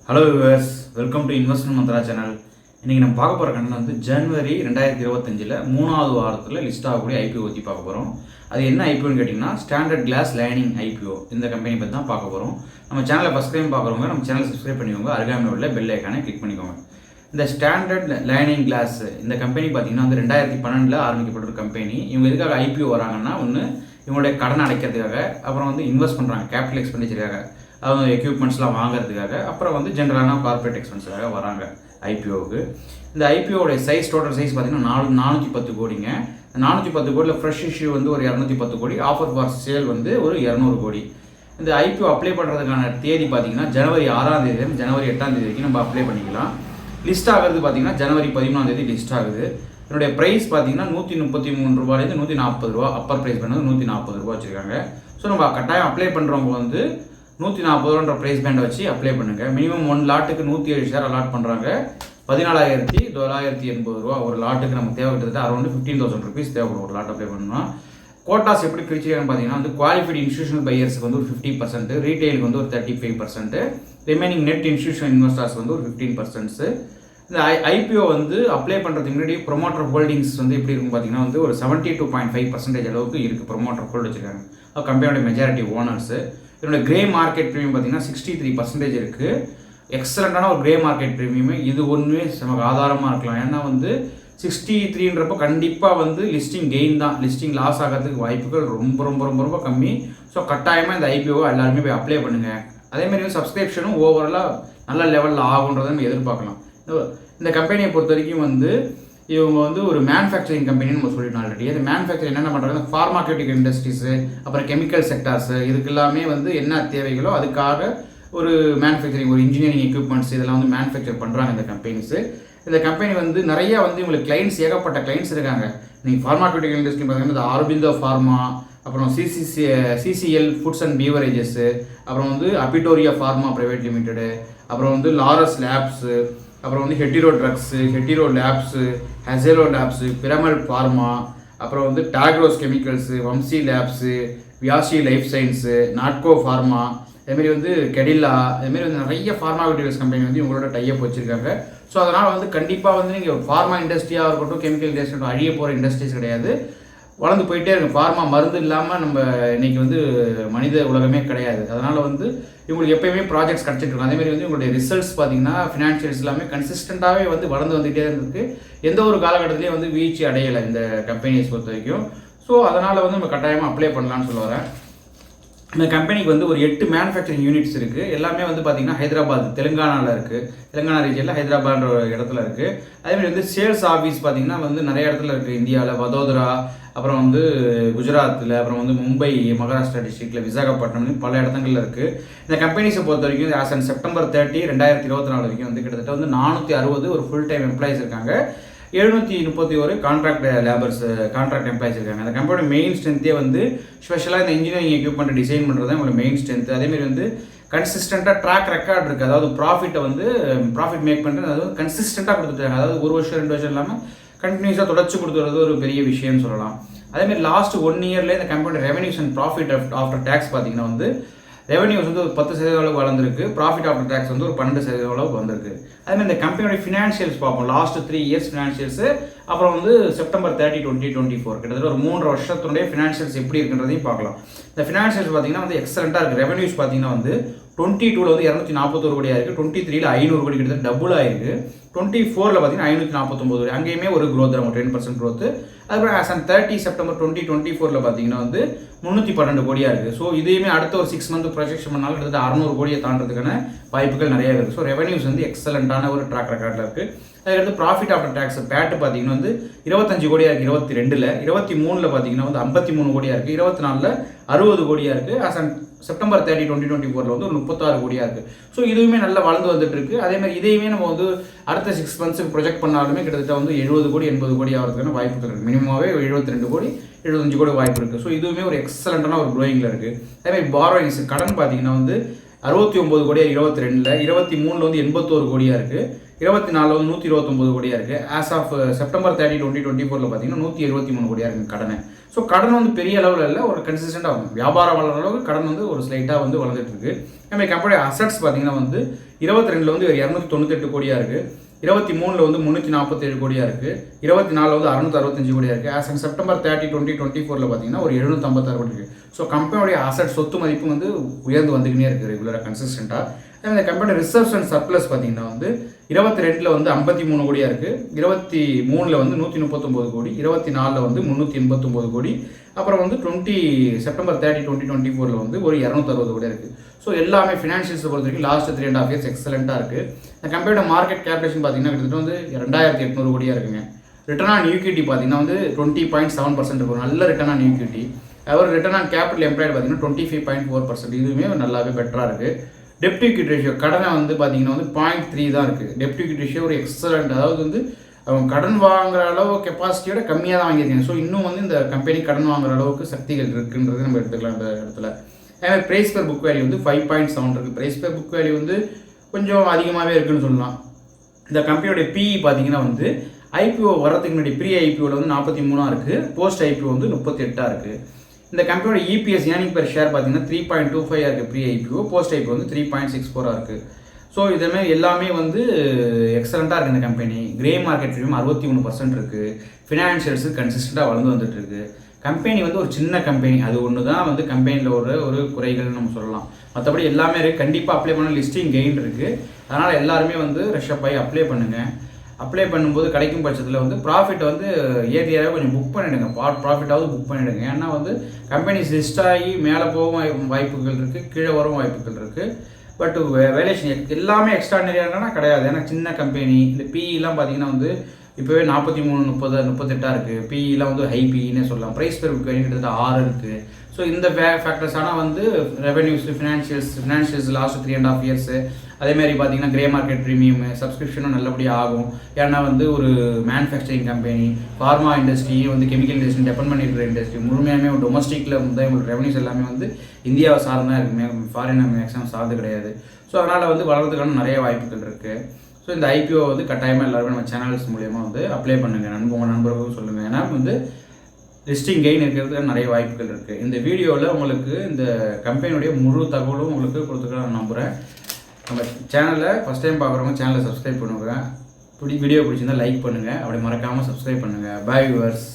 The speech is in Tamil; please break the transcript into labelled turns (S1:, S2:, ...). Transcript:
S1: Hello viewers, welcome to investment Mantra channel. இன்றைக்கி நம்ம பார்க்க போகிற கண்டென்ட் வந்து ஜனவரி 2025 மூணாவது வாரத்தில் லிஸ்ட் ஆகக்கூடிய ஐபிஓ பற்றி பார்க்க போகிறோம். அது என்ன ஐபிஓன்னு கேட்டிங்கன்னா ஸ்டாண்டர்ட் கிளாஸ் லைனிங் ஐபிஓ. இந்த கம்பெனி பற்றி தான் பார்க்க போகிறோம். நம்ம சேனலை ஃபஸ்ட் டைம் பார்க்குறவங்க நம்ம சேனலை சப்ஸ்கிரைப் பண்ணிக்கோங்க, அருகாமையில் உள்ள பெல் ஐக்கானை கிளிக் பண்ணிக்கோங்க. இந்த ஸ்டாண்டர்ட் லைனிங் கிளாஸ் இந்த கம்பெனி பார்த்திங்கன்னா வந்து 2012 ஆரம்பிக்கப்பட்ட ஒரு கம்பெனி. இவங்க எதுக்காக ஐபிஓ வராங்கன்னா, ஒன்று இவங்களுடைய கடன் அடைக்கிறதுக்காக, அப்புறம் வந்து இன்வெஸ்ட் பண்ணுறாங்க கேபிட்டல் எக்ஸ்பெண்டிச்சருக்காக, அவங்க எக்யூப்மெண்ட்ஸ்லாம் வாங்குறதுக்காக, அப்புறம் வந்து ஜென்ரலான கார்பரேட் எக்ஸ்பென்ஸுக்காக வராங்க ஐபிஓவுக்கு. இந்த ஐபிஓடைய சைஸ், டோட்டல் சைஸ் பார்த்தீங்கன்னா 410 கோடிங்க. 410 கோடியில் ஃப்ரெஷ் இஷ்யூ வந்து ஒரு 210 கோடி, ஆஃபர் ஃபார் சேல் வந்து ஒரு 200 கோடி. இந்த ஐபிஓ அப்ளை பண்ணுறதுக்கான தேதி பார்த்தீங்கன்னா ஜனவரி 6ஆம் தேதி ஜனவரி 8ஆம் தேதி வரைக்கும் நம்ம அப்ளை பண்ணிக்கலாம். லிஸ்ட் ஆகிறது பார்த்தீங்கன்னா ஜனவரி 13ஆம் தேதி லிஸ்ட் ஆகுது. என்னுடைய ப்ரைஸ் பார்த்தீங்கன்னா 133 ரூபாயிலேருந்து 140 ரூபா, அப்பர் ப்ரைஸ் பண்ணது 140 ரூபா வச்சுருக்காங்க. ஸோ நம்ம கட்டாயம் அப்ளை பண்ணுறவங்க வந்து 140 ரூபான்ற ப்ரைஸ் பேண்டை வச்சு அப்ளை பண்ணுங்கள். மினிமம் 1 லாட்டுக்கு 107 ஷேர் அலாட் பண்ணுறாங்க. 14,980 ரூபா ஒரு லாட்டுக்கு நமக்கு தேவைப்படுது. அரௌண்ட் 15,000 ருபீஸ் தேவைப்படும் ஒரு லாட் அப்ளை பண்ணணும். கோட்டாஸ் எப்படி பிரிச்சுக்கான்னு பார்த்தீங்கன்னா வந்து குவாலிஃபைடு இன்ஸ்டியூஷனல் பையர்ஸ்க்கு வந்து ஒரு 50%, ரீட்டைலுக்கு வந்து ஒரு 35%, ரிமைனிங் நெட் இன்ஸ்டியூஷனல் இன்வெஸ்டர்ஸ் வந்து ஒரு 15%. இந்த ஐபிஓ வந்து அப்ளை பண்ணுறதுக்கு முன்னாடி ப்ரொமோட்டர் ஹோல்டிங்ஸ் வந்து எப்படி இருக்கும் பார்த்தீங்கன்னா வந்து ஒரு 72.5% அளவுக்கு இருக்குது. ப்ரொமோட்டர் ஹோல்டு வச்சுருக்காங்க கம்பெனியோட மெஜாரிட்டி ஓனர்ஸு. இதோட கிரே மார்க்கெட் ப்ரீமியம் பார்த்தீங்கன்னா 63% இருக்குது. எக்ஸலண்ட்டான ஒரு கிரே மார்க்கெட் ப்ரீமியம். இது ஒன்றுமே நமக்கு ஆதாரமாக இருக்கலாம். ஏன்னா வந்து 63ன்றப்போ கண்டிப்பாக வந்து லிஸ்டிங் கெயின் தான், லிஸ்டிங் லாஸ் ஆகிறதுக்கு வாய்ப்புகள் ரொம்ப ரொம்ப ரொம்ப ரொம்ப கம்மி. ஸோ கட்டாயமாக இந்த ஐபிஓவை எல்லாருமே போய் அப்ளை பண்ணுங்கள். அதேமாதிரி வந்து சப்ஸ்கிரிப்ஷனும் ஓவராலாக நல்ல லெவலில் ஆகுன்றதை நம்ம எதிர்பார்க்கலாம். இந்த கம்பெனியை பொறுத்த வரைக்கும் வந்து இவங்க வந்து ஒரு மேனுஃபேக்சரிங் கம்பெனின்னு நம்ம சொல்லிட்டோம் ஆல்ரெடி. அது மேனுஃபேக்சரிங் என்னென்ன பண்ணுறாங்க, ஃபார்மாக்யூட்டிக்கல் இண்டஸ்ட்ரீஸு, அப்புறம் கெமிக்கல் செக்டார்ஸு, இதுக்கு எல்லாமே வந்து என்ன தேவைகளோ அதுக்காக ஒரு மேனுஃபேக்சரிங், ஒரு இன்ஜினியரிங் எக்யூப்மெண்ட்ஸ் இதெல்லாம் வந்து மேனுஃபேக்சர் பண்ணுறாங்க இந்த கம்பெனிஸு. இந்த கம்பெனி வந்து நிறையா வந்து இவங்களுக்கு கிளைண்ட்ஸ், ஏகப்பட்ட கிளைண்ட்ஸ் இருக்காங்க. நீங்கள் ஃபார்மாக்யூட்டிக்கல் இண்டஸ்ட்ரி பார்த்தீங்கன்னா இந்த ஆரோபிந்தோ ஃபார்மா, அப்புறம் சிசிஎல் ஃபுட்ஸ் அண்ட் பீவரேஜஸ்ஸு, அப்புறம் வந்து அபிட்டோரியா ஃபார்மா பிரைவேட் லிமிடெடு, அப்புறம் வந்து லாரஸ் லேப்ஸு, அப்புறம் வந்து ஹெட்டிரோ ட்ரக்ஸு, ஹெட்டிரோ லேப்ஸு, ஹெசேலோ லேப்ஸு, பிரமல் ஃபார்மா, அப்புறம் வந்து டாக்ரோஸ் கெமிக்கல்ஸு, வம்சி லேப்ஸு, வியாசி லைஃப் சயின்ஸு, நாட்கோ ஃபார்மா, அதுமாரி வந்து கெடில்லா, அதுமாரி வந்து நிறைய ஃபார்மாக்யூட்டிகல்ஸ் கம்பெனி வந்து இவங்களோட டைப் வச்சுருக்காங்க. ஸோ அதனால் வந்து கண்டிப்பாக வந்து நீங்கள் ஃபார்மா இண்டஸ்ட்ரியாக இருக்கட்டும், கெமிக்கல் இண்டஸ்ட்ரி அழிய போகிற இண்டஸ்ட்ரீஸ் கிடையாது, வளர்ந்து போயிட்டே இருக்கும். ஃபார்மா மருந்து இல்லாமல் நம்ம இன்றைக்கி வந்து மனித உலகமே கிடையாது. அதனால் வந்து இவங்களுக்கு எப்போயுமே ப்ராஜெக்ட்ஸ் கிடச்சிட்டு இருக்கும். அதேமாதிரி வந்து உங்களுடைய ரிசல்ட்ஸ் பார்த்தீங்கன்னா ஃபினான்ஷியல்ஸ் எல்லாமே கன்சிஸ்டண்ட்டாகவே வந்து வளர்ந்து வந்துகிட்டே இருந்திருக்கு. எந்த ஒரு காலகட்டத்திலையும் வந்து வீழ்ச்சி அடையலை இந்த கம்பெனிஸ் பொறுத்த வரைக்கும். ஸோ அதனால் வந்து நம்ம கட்டாயமாக அப்ளை பண்ணலான்னு சொல்ல வரேன். இந்த கம்பெனிக்கு வந்து ஒரு 8 மேனுஃபேக்சரிங் யூனிட்ஸ் இருக்குது. எல்லாமே வந்து பார்த்திங்கன்னா ஹைதராபாத், தெலுங்கானாவில் இருக்குது. தெலுங்கானா ரீஜனில் ஹைதராபாத்ன்ற ஒரு இடத்துல இருக்குது. அதேமாதிரி வந்து சேல்ஸ் ஆஃபீஸ் பார்த்திங்கன்னா வந்து நிறைய இடத்துல இருக்குது. இந்தியாவில் வதோதரா, அப்புறம் வந்து குஜராத்தில், அப்புறம் வந்து மும்பை, மகாராஷ்டிரா டிஸ்ட்ரிக்டில், விசாகப்பட்டினம், பல இடங்களில் இருக்குது. இந்த கம்பெனிஸை பொறுத்த வரைக்கும் ஆஸ் அண்ட் செப்டம்பர் 30, 2024 வரைக்கும் வந்து கிட்டத்தட்ட வந்து 460 ஒரு ஃபுல் டைம் எம்ப்ளாயிஸ் இருக்காங்க. 731 கான்ட்ராக்ட் எம்ப்ளாயிஸ் இருக்காங்க. அந்த கம்பெனியோட மெயின் ஸ்ட்ரென்த்தே வந்து ஸ்பெஷலாக இந்த இன்ஜினியரிங் எக்யூப்மெண்ட் டிசைன் பண்ணுறது தான் உங்களோட மெயின் ஸ்ட்ரென்த். அதேமாதிரி வந்து கன்சிஸ்டண்ட்டாக ட்ராக் ரெக்கார்ட் இருக்குது. அதாவது ப்ராஃபிட் மேக் பண்ணுறது, அதாவது கன்சிஸ்டண்ட்டாக கொடுத்துட்டாங்க. அதாவது ஒரு வருஷம் 2 வருஷம் இல்லாமல் கண்டினியூஸாக தொடர்ச்சி கொடுத்துறது ஒரு பெரிய விஷயம்னு சொல்லலாம். அதேமாதிரி லாஸ்ட் 1 இயர்லேயே இந்த கம்பெனியோட revenues and profit after tax பார்த்தீங்கன்னா வந்து ரெவன்யூஸ் வந்து ஒரு 10% அளவுக்கு வளர்ந்துருக்கு. ப்ராஃபிட் ஆஃப்டர் டேக்ஸ் வந்து ஒரு 12% அளவுக்கு வந்திருக்கு. அதேமாதிரி இந்த கம்பெனியோட ஃபினான்ஷியல்ஸ் பார்ப்போம். லாஸ்ட் 3 இயர்ஸ் ஃபினான்ஷியல்ஸு, அப்புறம் வந்து செப்டம்பர் 30, 2024 கிட்டத்தட்ட ஒரு 3 வருஷத்துடைய ஃபினான்ஷியல்ஸ் எப்படி இருக்குன்றதையும் பார்க்கலாம். இந்த ஃபினான்ஷியல்ஸ் பார்த்தீங்கன்னா வந்து எக்ஸலண்ட்டாக இருக்குது. ரெவன்யூஸ் பார்த்தீங்கன்னா வந்து 22ல் வந்து 241 கோடியாக இருக்குது. 23ல் 500 கோடி கிட்டத்தட்ட டபுள் ஆயிருக்கு. 24ல் பார்த்தீங்கன்னா 549 கோடி, அங்கேயுமே ஒரு க்ரோத் இருக்கும், 10% க்ரோத்து. அதுக்கப்புறம் ஆஸ் அண்ட் 30 செப்டம்பர் 2024 பார்த்தீங்கன்னா வந்து 312 கோடியாக இருக்குது. ஸோ இதையுமே அடுத்த ஒரு 6 மந்த் ப்ரொஜெக்ஷன் பண்ணாலும் கிட்டத்தட்ட 600 கோடியை தாண்டதுக்கான வாய்ப்புகள் நிறைய இருக்குது. ஸோ ரெவன்யூஸ் வந்து எக்ஸலண்ட்டான ஒரு ட்ராக் ரெக்கார்டில் இருக்குது. அதுக்கடுத்து ப்ராஃபிட் ஆஃப்டர் டேக்ஸ் பேட்டு பார்த்தீங்கன்னா வந்து 25 கோடியாக இருக்குது 22ல். 23ல் பார்த்தீங்கன்னா வந்து 53 கோடியாக இருக்குது. 24ல் 60 கோடியாக இருக்குது. ஆஸ் அண்ட் செப்டம்பர் 30, 2024 வந்து ஒரு 36 கோடியாக இருக்குது. ஸோ இதுவுமே நல்லா வளர்ந்து வந்துட்டு இருக்குது. அதேமாதிரி இதையுமே நம்ம வந்து அடுத்த 6 மந்த்ஸுக்கு ப்ரொஜெக்ட் பண்ணாலுமே கிட்டத்தட்ட வந்து 70 கோடி 80 கோடி ஆகிறதுக்கான வாய்ப்புகள் இருக்குது. மினிமமாகவே 72 கோடி 75 கோடி வாய்ப்பு இருக்குது. ஸோ இதுவுமே ஒரு எக்ஸலண்ட்டான ஒரு க்ரோயிங்கில் இருக்குது. அதேமாதிரி பாரோயிங்ஸ் கடன் பார்த்தீங்கன்னா வந்து 69 கோடியாக 22ல். 23ல் வந்து 81 கோடியாக இருக்குது. 24ல் வந்து 129 கோடியாக இருக்குது. ஆஸ் ஆஃப் செப்டம்பர் 30, 2024 பார்த்தீங்கன்னா 173 கோடியாக இருக்குது கடனை. ஸோ கடன் வந்து பெரிய அளவில் இல்லை, ஒரு கன்சிஸ்டண்டாக வியாபாரம் வளர்கிற அளவுக்கு கடன் வந்து ஒரு ஸ்லைட்டாக வந்து வளர்ந்துட்டு இருக்கு. நம்ம கம்பெனி அசட்ஸ் பார்த்தீங்கன்னா வந்து 22 வந்து 298 கோடியாக இருக்குது, 23 வந்து 347 கோடியாக இருக்குது, 24 வந்து 665 கோடியாக இருக்குது. ஆஸ் அண்ட் செப்டம்பர் 30, 2024 பார்த்தீங்கன்னா ஒரு 756 கோடி இருக்குது. ஸோ கம்பெனியோடைய அசட் சொத்து மதிப்பு வந்து உயர்ந்து வந்துக்கினே இருக்குது ரெகுலராக கன்சிஸ்டண்ட்டாக. இந்த கம்பெனி ரிசர்வ்ஸ் அண்ட் சர்ப்ளஸ் பார்த்தீங்கன்னா வந்து 22 வந்து 53 கோடியாக இருக்குது, 23 வந்து 139 கோடி, 24 வந்து 389 கோடி, அப்புறம் வந்து செப்டம்பர் 30, 2024 வந்து ஒரு 260 கோடியாக இருக்குது. ஸோ எல்லாமே ஃபினான்ஷியல்ஸை பொறுத்த வரைக்கும் லாஸ்ட் 3.5 இயர்ஸ் எக்ஸலண்ட்டாக இருக்குது. இந்த கம்பெனியோட மார்க்கெட் கேபிடேஷன் பார்த்தீங்கன்னா கிட்டத்தட்ட வந்து 2800 கோடியாக இருக்குங்க. ரிட்டர்ன் ஆன் ஈக்விட்டி பார்த்தீங்கன்னா வந்து 20.7% இருக்கும், நல்ல ரிட்டர்ன் ஆன் ஈக்விட்டி. அவர் ரிட்டர்ன் ஆன் கேபிட்டல் எம்ப்ளாய்டு பார்த்தீங்கன்னா 25.4%, இதுவுமே நல்லாவே பெட்டராக இருக்குது. டெப்ட் ஈக்விட்டி ரேஷியோ கடனை வந்து பார்த்தீங்கன்னா வந்து 0.3 தான் இருக்குது. டெப்ட் ஈக்விட்டி ரேஷியோ ஒரு எக்ஸலண்ட், அதாவது வந்து அவங்க கடன் வாங்குற அளவு கெப்பாசிட்டியோட கம்மியாக தான் வாங்கியிருக்காங்க. ஸோ இன்னும் வந்து இந்த கம்பெனி கடன் வாங்குற அளவுக்கு சக்திகள் இருக்குன்றது நம்ம எடுத்துக்கலாம் இந்த இடத்துல. அதே ப்ரைஸ் பெர் புக் வேல்யூ வந்து 5.7 இருக்குது. ப்ரைஸ் பெர் புக் வேல்யூ வந்து கொஞ்சம் அதிகமாகவே இருக்குன்னு சொல்லலாம். இந்த கம்பெனியோடைய பிஇ பார்த்தீங்கன்னா வந்து ஐபிஓ வரதுக்கு முன்னாடி ப்ரீ ஐபிஓவில் வந்து 43 இருக்குது, போஸ்ட் ஐபிஓ வந்து 38 இருக்குது. இந்த கம்பெனியோட இபிஎஸ் ஏர்னிங் பெர் ஷேர் பார்த்தீங்கன்னா 3.25 இருக்குது ப்ரீ ஐபிஓ, போஸ்ட் ஐபிஓ வந்து 3.64 இருக்குது. ஸோ இதுமாதிரி எல்லாமே வந்து எக்ஸலண்ட்டாக இருக்குது இந்த கம்பெனி. கிரே மார்க்கெட் ப்ரீமியம் 61% இருக்குது. ஃபினான்ஷியல்ஸு கன்சிஸ்டண்ட்டாக வளர்ந்து வந்துட்டு இருக்கு. கம்பெனி வந்து ஒரு சின்ன கம்பெனி, அது ஒன்று தான் வந்து கம்பெனியில் ஒரு குறைகள்னு நம்ம சொல்லலாம். மற்றபடி எல்லாமே இருக்குது. கண்டிப்பாக அப்ளை பண்ண லிஸ்டிங் கெயின் இருக்குது. அதனால் எல்லாருமே வந்து ரஷ்அப் ஆகி அப்ளை பண்ணுங்கள். அப்ளை பண்ணும்போது கிடைக்கும் பட்சத்தில் வந்து ப்ராஃபிட் வந்து ஏரியாவே கொஞ்சம் புக் பண்ணிவிடுங்க, ப்ராஃபிட்டாவது புக் பண்ணிவிடுங்க. ஏன்னா வந்து கம்பெனிஸ் லிஸ்ட் ஆகி மேலே போகும் வாய்ப்புகள் இருக்குது, கீழே வரும் வாய்ப்புகள் இருக்குது. பட் வேலேஷன் எல்லாமே எக்ஸ்ட்ராடினரியானா கிடையாது. ஏன்னா சின்ன கம்பெனி. இந்த பிஇலாம் பார்த்தீங்கன்னா வந்து இப்போவே 43, 30, 38 இருக்குது. பிஇலாம் வந்து ஹை பிஇன்னே சொல்லலாம். ப்ரைஸ் பெர் புக் வேல்யூ கிட்டத்தட்ட 6 இருக்குது. ஸோ இந்த ஃபேக்டர்ஸ் ஆனால் வந்து ரெவென்யூஸ், ஃபினான்ஷியல்ஸ் லாஸ்ட் 3.5 இயர்ஸு, அதேமாதிரி பார்த்தீங்கன்னா கிரே மார்க்கெட் ப்ரீமியம் சப்ஸ்கிரிப்ஷனும் நல்லபடியாக ஆகும். ஏன்னா வந்து ஒரு மேனுஃபேக்சரிங் கம்பெனி, ஃபார்மா இண்டஸ்ட்ரி வந்து கெமிக்கல் இண்டஸ்ட்ரி டெபெண்ட் பண்ணியிருக்கிற இண்டஸ்ட்ரி, முழுமையாகவே டொமஸ்டிக்கில் வந்து உங்களுக்கு ரெவன்யூஸ் எல்லாமே வந்து இந்தியாவை சார்ந்தான் இருக்குது, ஃபாரின் மேக்ஸிமம் சார்ந்து கிடையாது. ஸோ அதனால் வந்து வளர்றதுக்கான நிறைய வாய்ப்புகள் இருக்குது. ஸோ இந்த ஐபிஓ வந்து கட்டாயமாக எல்லாருமே நம்ம சேனல்ஸ் மூலயமா வந்து அப்ளை பண்ணுங்கள், உங்கள் நண்பர்களுக்கும் சொல்லுங்கள். ஏன்னா வந்து லிஸ்டிங் கெயின் இருக்கிறதுக்கு நிறைய வாய்ப்புகள் இருக்குது. இந்த வீடியோவில் உங்களுக்கு இந்த கம்பெனியுடைய முழு தகவலும் உங்களுக்கு கொடுத்துக்கலாம் நான் நம்புகிறேன். நம்ம சேனலை ஃபஸ்ட் டைம் பார்க்குறவங்க சேனலை சப்ஸ்கிரைப் பண்ணுங்கள். வீடியோ பிடிச்சிருந்தால் லைக் பண்ணுங்கள், அப்படி மறக்காமல் சப்ஸ்கிரைப் பண்ணுங்கள். பாய் வியூவர்ஸ்.